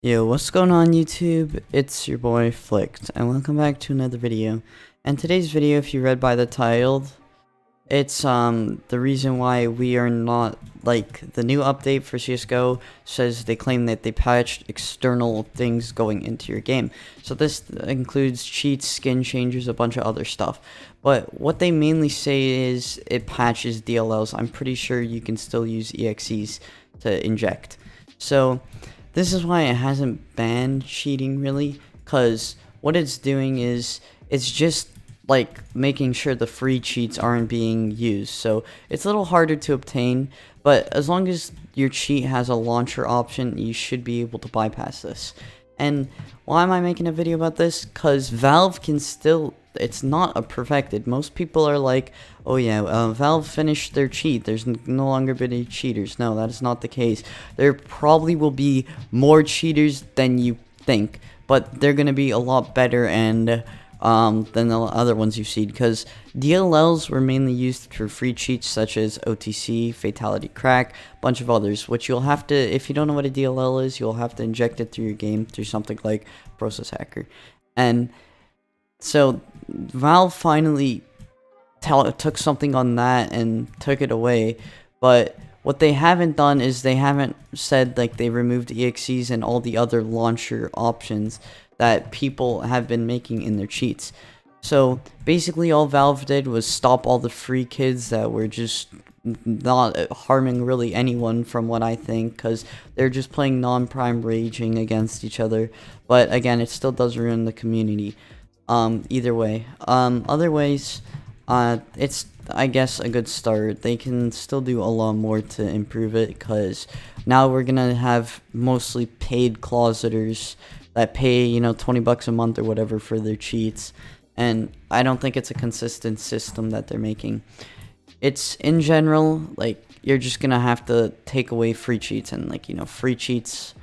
Yo, what's going on YouTube? It's your boy Flicked, and welcome back to another video. And today's video, if you read by the title, it's the reason why we are not, like, the new update for Csgo says they claim that they patched external things going into your game. So this includes cheats, skin changes, a bunch of other stuff. But what they mainly say is it patches DLLs. I'm pretty sure you can still use EXEs to inject. So this is why it hasn't banned cheating really, because what it's doing is it's just like making sure the free cheats aren't being used. So it's a little harder to obtain, but as long as your cheat has a launcher option, you should be able to bypass this. And why am I making a video about this? Because Valve can still, it's not a perfected. Most people are like, oh yeah, Valve finished their cheat. There's no longer been any cheaters. No, that is not the case. There probably will be more cheaters than you think, but they're going to be a lot better and than the other ones you've seen, because DLLs were mainly used for free cheats such as OTC, Fatality Crack, a bunch of others, which you'll have to, if you don't know what a DLL is, you'll have to inject it through your game through something like Process Hacker. And so Valve finally took something on that and took it away, but what they haven't done is they haven't said like they removed EXEs and all the other launcher options that people have been making in their cheats. So basically all Valve did was stop all the free kids that were just not harming really anyone, from what I think, because they're just playing non-prime raging against each other. But again, it still does ruin the community. Either way. Other ways, it's, I guess, a good start. They can still do a lot more to improve it, because now we're gonna have mostly paid closeters that pay, you know, 20 bucks a month or whatever for their cheats. And I don't think it's a consistent system that they're making. It's, in general, like, you're just gonna have to take away free cheats, and, like, you know, free cheats,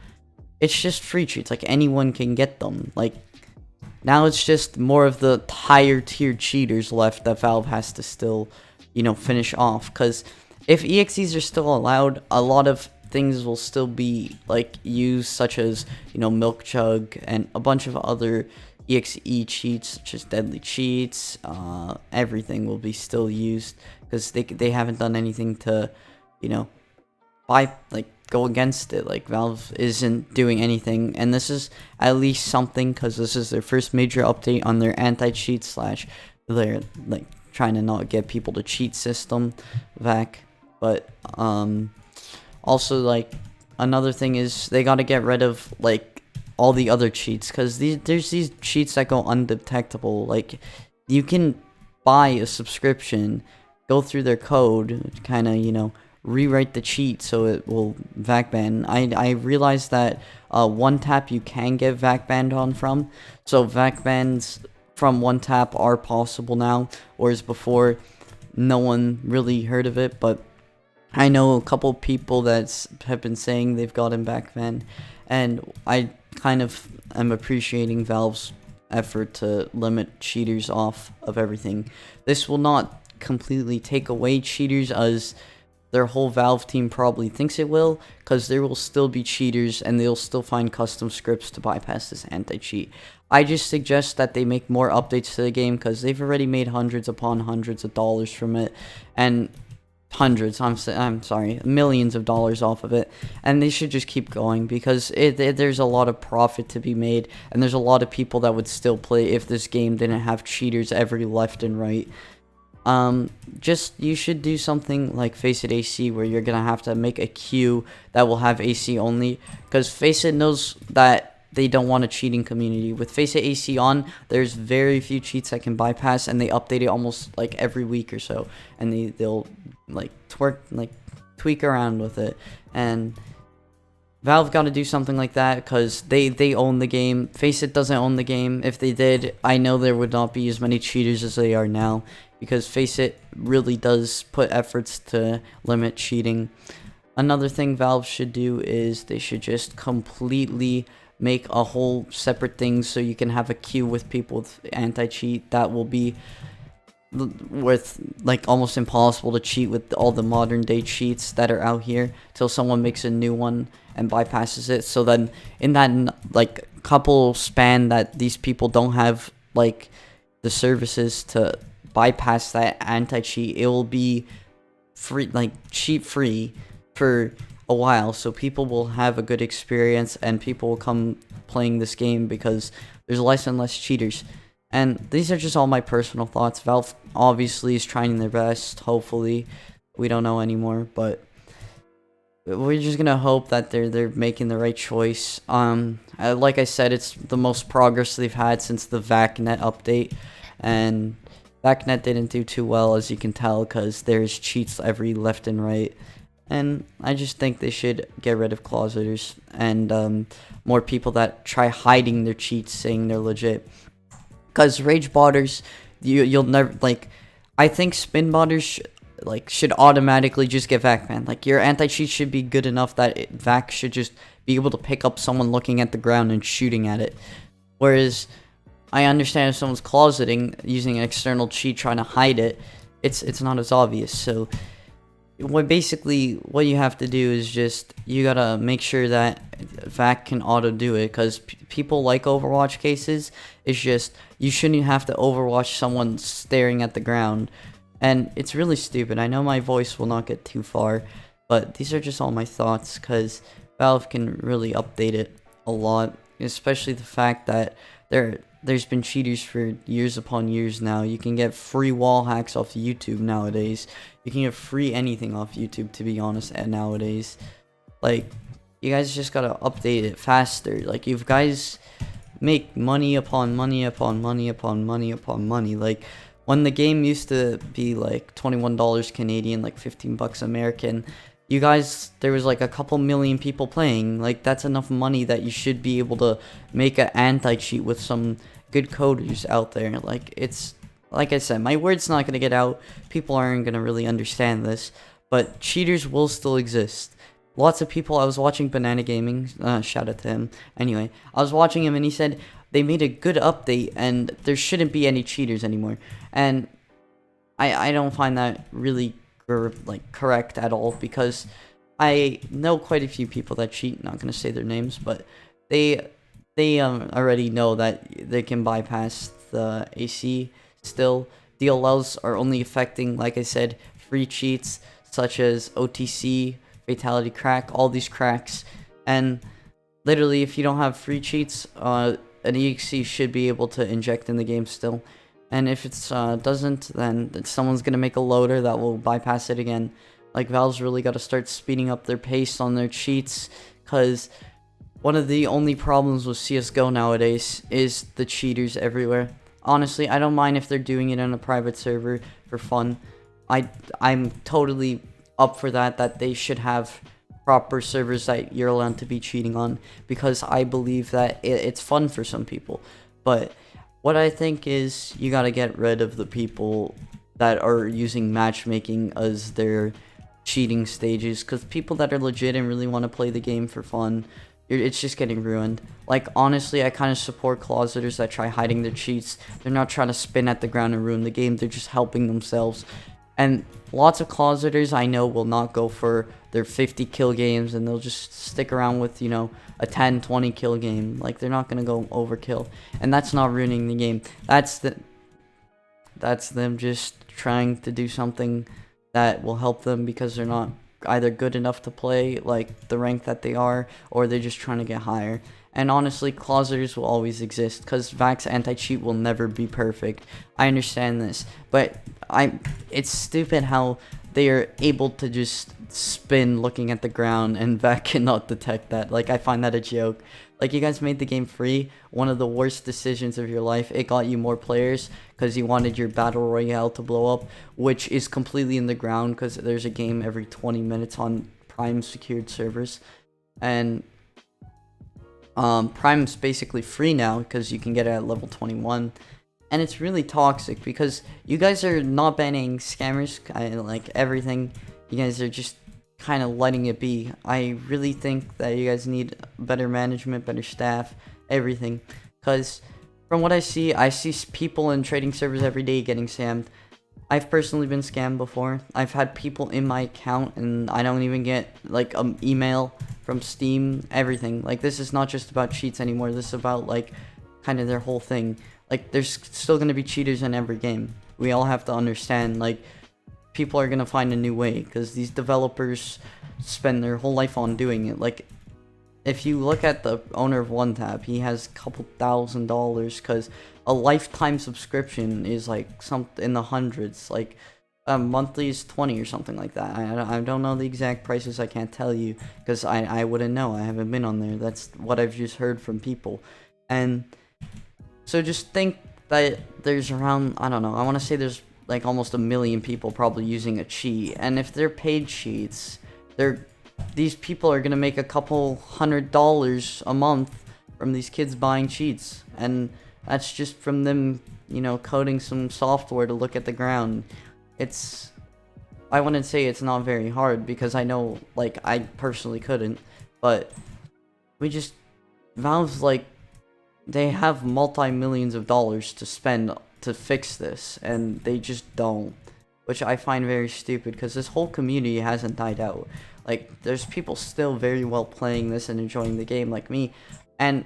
it's just free cheats, like, anyone can get them. Like, now it's just more of the higher tier cheaters left that Valve has to still, you know, finish off. Because if EXEs are still allowed, a lot of things will still be like used, such as, you know, Milk Chug and a bunch of other EXE cheats, such as Deadly Cheats. Everything will be still used, because they haven't done anything to, you know, go against it. Like, Valve isn't doing anything, and this is at least something, because this is their first major update on their anti-cheat slash they're like trying to not get people to cheat system back. But also, like, another thing is they got to get rid of like all the other cheats, because there's these cheats that go undetectable. Like, you can buy a subscription, go through their code, kind of, you know, rewrite the cheat so it will vac ban. I realized that one tap you can get vac banned on from, so vac bans from one tap are possible now, whereas before no one really heard of it. But I know a couple people that have been saying they've gotten vac banned, and I kind of am appreciating Valve's effort to limit cheaters off of everything. This will not completely take away cheaters, as their whole Valve team probably thinks it will, because there will still be cheaters and they'll still find custom scripts to bypass this anti-cheat. I just suggest that they make more updates to the game, because they've already made hundreds upon hundreds of dollars from it, and millions of dollars off of it, and they should just keep going, because there's a lot of profit to be made, and there's a lot of people that would still play if this game didn't have cheaters every left and right. You should do something like Faceit AC, where you're gonna have to make a queue that will have AC only, because Faceit knows that they don't want a cheating community. With Faceit AC on, there's very few cheats that can bypass, and they update it almost like every week or so, and they'll like tweak around with it. And Valve got to do something like that, because they own the game. Faceit doesn't own the game. If they did, I know there would not be as many cheaters as they are now, because Faceit really does put efforts to limit cheating. Another thing Valve should do is they should just completely make a whole separate thing so you can have a queue with people with anti-cheat. That will be with like almost impossible to cheat with all the modern day cheats that are out here, till someone makes a new one. and bypasses it. So then in that like couple span that these people don't have like the services to bypass that anti-cheat, it will be free, like cheat free for a while, so people will have a good experience and people will come playing this game because there's less and less cheaters. And these are just all my personal thoughts. Valve obviously is trying their best. Hopefully, we don't know anymore, but we're just gonna hope that they're making the right choice. Like I said, it's the most progress they've had since the VACnet update, and VACnet didn't do too well, as you can tell, because there's cheats every left and right. And I just think they should get rid of closeters and more people that try hiding their cheats, saying they're legit. Because rage botters, you'll never, like, I think spin botters should automatically just get vac banned. Like, your anti-cheat should be good enough that vac should just be able to pick up someone looking at the ground and shooting at it. Whereas I understand if someone's closeting using an external cheat trying to hide it, it's not as obvious. So what you have to do is just, you gotta make sure that VAC can auto do it, because people like Overwatch cases. It's just, you shouldn't have to Overwatch someone staring at the ground, and it's really stupid. I know my voice will not get too far, but these are just all my thoughts, because Valve can really update it a lot, especially the fact that there's been cheaters for years upon years now. You can get free wall hacks off YouTube nowadays. You can get free anything off YouTube, to be honest, nowadays. Like, you guys just gotta update it faster. Like, you guys make money upon money upon money upon money upon money. Like, when the game used to be like $21 Canadian, like 15 bucks American, you guys, there was like a couple million people playing. Like, that's enough money that you should be able to make an anti-cheat with some good coders out there. Like, it's, like I said, my word's not gonna get out. People aren't gonna really understand this, but cheaters will still exist. Lots of people, I was watching Banana Gaming, shout out to him. Anyway, I was watching him and he said they made a good update and there shouldn't be any cheaters anymore. And I don't find that really correct at all, because I know quite a few people that cheat. Not gonna say their names, but they already know that they can bypass the AC. Still, DLLs are only affecting, like I said, free cheats such as OTC, Fatality Crack, all these cracks. And literally, if you don't have free cheats, an EXE should be able to inject in the game still. And if it doesn't, then someone's gonna make a loader that will bypass it again. Like, Valve's really got to start speeding up their pace on their cheats, because one of the only problems with CSGO nowadays is the cheaters everywhere. Honestly, I don't mind if they're doing it on a private server for fun. I'm totally up for that they should have proper servers that you're allowed to be cheating on, because I believe that it's fun for some people. But what I think is, you gotta get rid of the people that are using matchmaking as their cheating stages, because people that are legit and really want to play the game for fun, it's just getting ruined. Like, honestly, I kind of support closeters that try hiding their cheats. They're not trying to spin at the ground and ruin the game, they're just helping themselves. And lots of closeters I know will not go for their 50 kill games, and they'll just stick around with, you know, a 10-20 kill game. Like, they're not gonna go overkill, and that's not ruining the game. That's them just trying to do something that will help them, because they're not either good enough to play like the rank that they are, or they're just trying to get higher. And honestly, closeters will always exist, because VAC's anti-cheat will never be perfect. I understand this, but it's stupid how they are able to just spin looking at the ground and VAC cannot detect that. Like, I find that a joke. Like, you guys made the game free, one of the worst decisions of your life. It got you more players because you wanted your battle royale to blow up, which is completely in the ground, because there's a game every 20 minutes on Prime secured servers. And Prime's basically free now, because you can get it at level 21. And it's really toxic, because you guys are not banning scammers, like everything. You guys are just kind of letting it be. I really think that you guys need better management, better staff, everything. Because from what I see people in trading servers every day getting scammed. I've personally been scammed before. I've had people in my account and I don't even get like an email from Steam, everything. Like, this is not just about cheats anymore. This is about like kind of their whole thing. Like, there's still going to be cheaters in every game. We all have to understand, like, people are going to find a new way because these developers spend their whole life on doing it. Like, if you look at the owner of OneTap, he has a couple $1,000s because a lifetime subscription is like something in the hundreds. Like, monthly is 20 or something like that. I don't know the exact prices. I can't tell you because I wouldn't know. I haven't been on there. That's what I've just heard from people. And so just think that there's around, I don't know, I want to say there's like almost 1 million people probably using a cheat. And if they're paid cheats, these people are going to make a couple $100 a month from these kids buying cheats. And that's just from them, you know, coding some software to look at the ground. I wouldn't say it's not very hard because I know, like, I personally couldn't. But Valve's like, they have multi-millions of dollars to spend to fix this, and they just don't, which I find very stupid because this whole community hasn't died out. Like, there's people still very well playing this and enjoying the game like me, and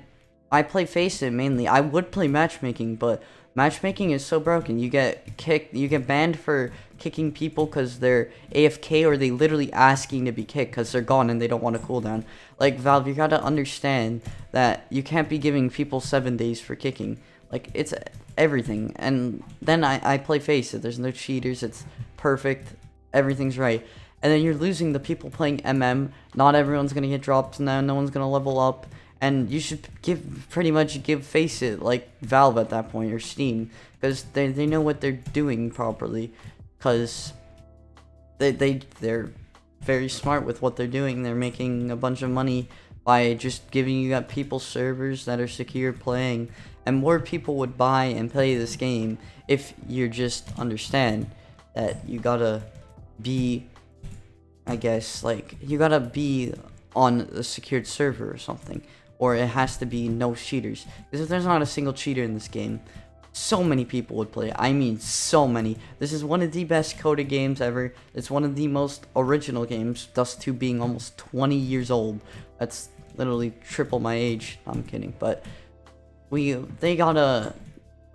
I play Face It mainly. I would play matchmaking, but matchmaking is so broken. You get banned for kicking people because they're AFK or they literally asking to be kicked because they're gone and they don't want a cooldown. Like, Valve, you gotta understand that you can't be giving people 7 days for kicking. Like, it's everything. And then I play Face It. There's no cheaters. It's perfect. Everything's right. And then you're losing the people playing MM. Not everyone's gonna get drops now. No one's gonna level up. And you should pretty much give Face It like Valve at that point, or Steam, because they know what they're doing properly, because they're very smart with what they're doing. They're making a bunch of money by just giving you people servers that are secure playing, and more people would buy and play this game if you just understand that you gotta be, I guess, like, you gotta be on a secured server or something. Or it has to be no cheaters. Because if there's not a single cheater in this game, so many people would play it. I mean, so many. This is one of the best coded games ever. It's one of the most original games, Dust 2 being almost 20 years old. That's literally triple my age. I'm kidding. But they gotta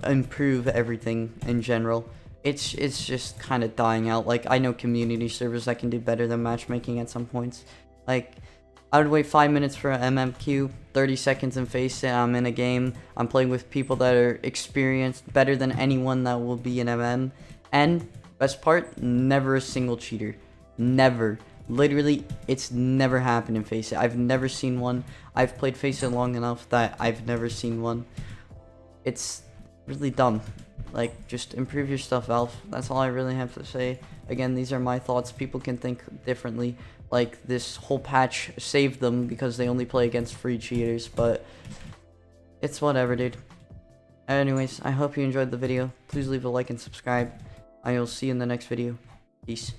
improve everything in general. It's just kind of dying out. Like, I know community servers that can do better than matchmaking at some points. Like, I would wait 5 minutes for an MMQ, 30 seconds in Face It, I'm in a game, I'm playing with people that are experienced, better than anyone that will be in MM, and, best part, never a single cheater. Never. Literally, it's never happened in Face It. I've never seen one. I've played Face It long enough that I've never seen one. It's really dumb. Like, just improve your stuff, Valve. That's all I really have to say. Again, these are my thoughts. People can think differently. Like, this whole patch saved them because they only play against free cheaters, but it's whatever, dude. Anyways, I hope you enjoyed the video. Please leave a like and subscribe. I will see you in the next video. Peace.